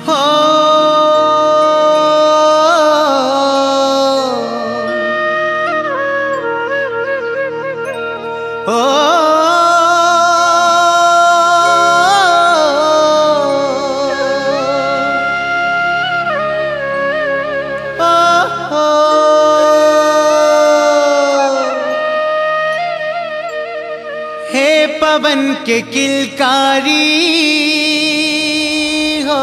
हो हे पवन के किलकारी हो,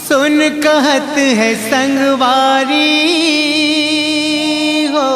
सुन कहत है संगवारी हो।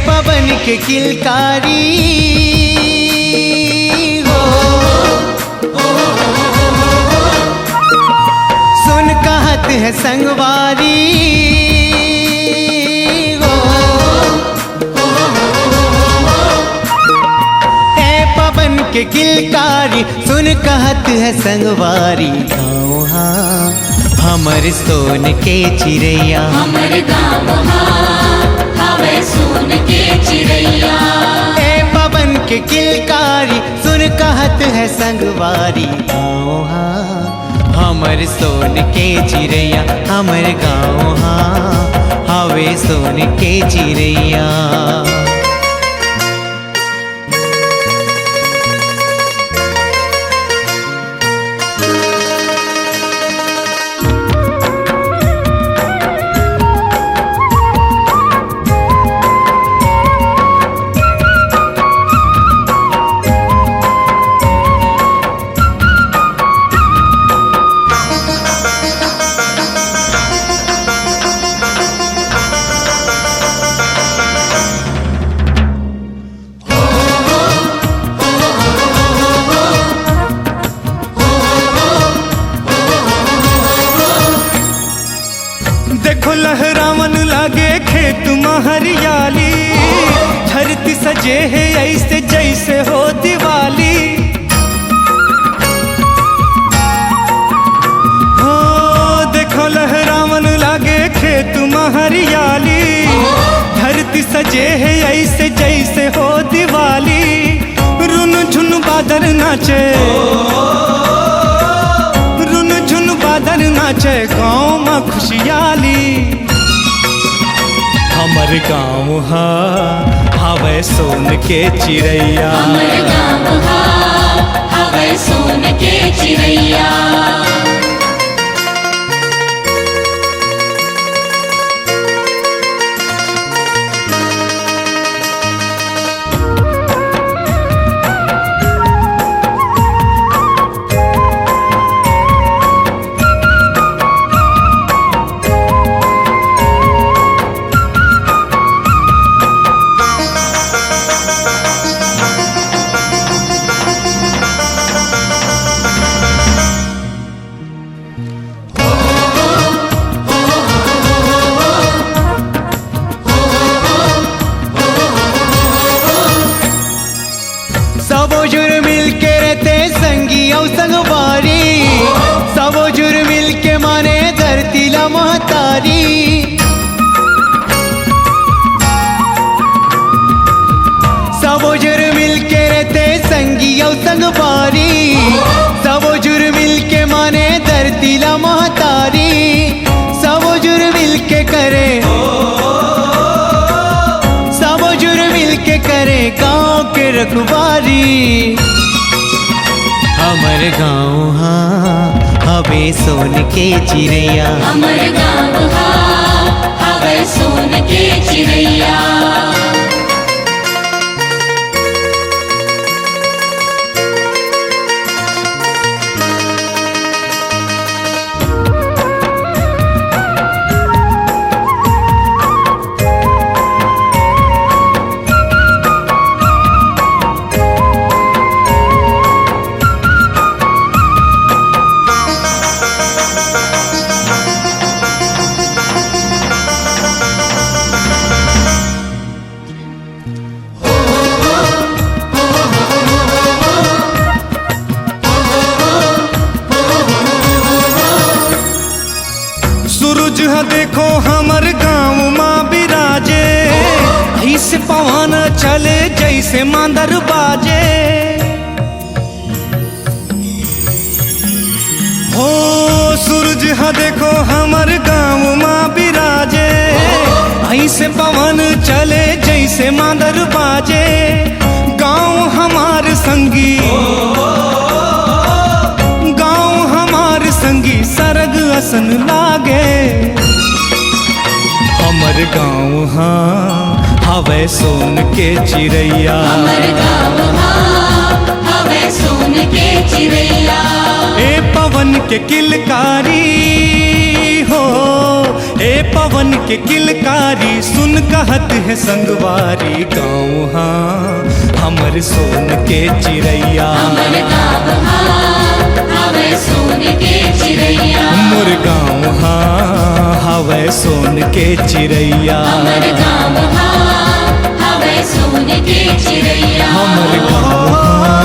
पवन के किलकारी हो, सुन कहत है संगवारी हो। हे पवन के किलकारी सुन कहत है संगवारी। गाँव हाँ हमर सोन के चिड़ैया, हमर गाँव हवे सोन के चिड़ैया। हे पवन के किलकारी सुन कहत है संगवारी। गाँव हाँ हमर सोन के चिड़ैया, हमर गाँव हाँ हवे सोन के चिड़ैया। देखो लहरावन लागे खेत में हरियाली, धरती सजे है ऐसे जैसे हो दिवाली। हो देखो लहरावन लागे खेत में हरियाली, धरती सजे है ऐसे जैसे हो दिवाली। रुन झुन बादल नाचे, बादल नाचे गाँव में खुशहाली। हमर गाँव हवे सोन के चिड़ैया, हमर गाँव हवे सोन के चिड़ैया। सबो जुर मिल के रहते संगी और संगवारी, सबो जुर मिल के माने धरती ला महतारी। सबो जुर मिल के रहते संगी और संगवारी, सबो जुर मिल के माने धरती ला महतारी। सबो जुर मिल के करे, सबो जुर मिल के करे गाँव के रखवारी। हमर गाँव हाँ हवे सोन के चिड़ैया, हमर गाँव हवे सोन के चिड़ैया। सूरज हा देखो हमर गाँव माँ बिराजे, ऐसे पवन चले जैसे मांदर बाजे। हो सूरज हा देखो हमर गाँव माँ बिराजे, ऐसे पवन चले जैसे मांदर बाजे। गाँव हमार संगी, गाँव हमार संगी सरग असन लागे। हमर गाँव हाँ हवे सोन के चिड़ैया, हमर गाँव हवे सोन के चिड़ैया। ए पवन के किलकारी हो, ए पवन के किलकारी सुन कहत है संगवारी। गाँव हाँ हमर सोन के चिड़ैया, हमर गाँव हवे सोन के चिड़ैया। मोर गाँव हाँ हवे सोन के चिड़ैया, हमर गाँव हवे सोन के चिड़ैया। हमर गाँव हाँ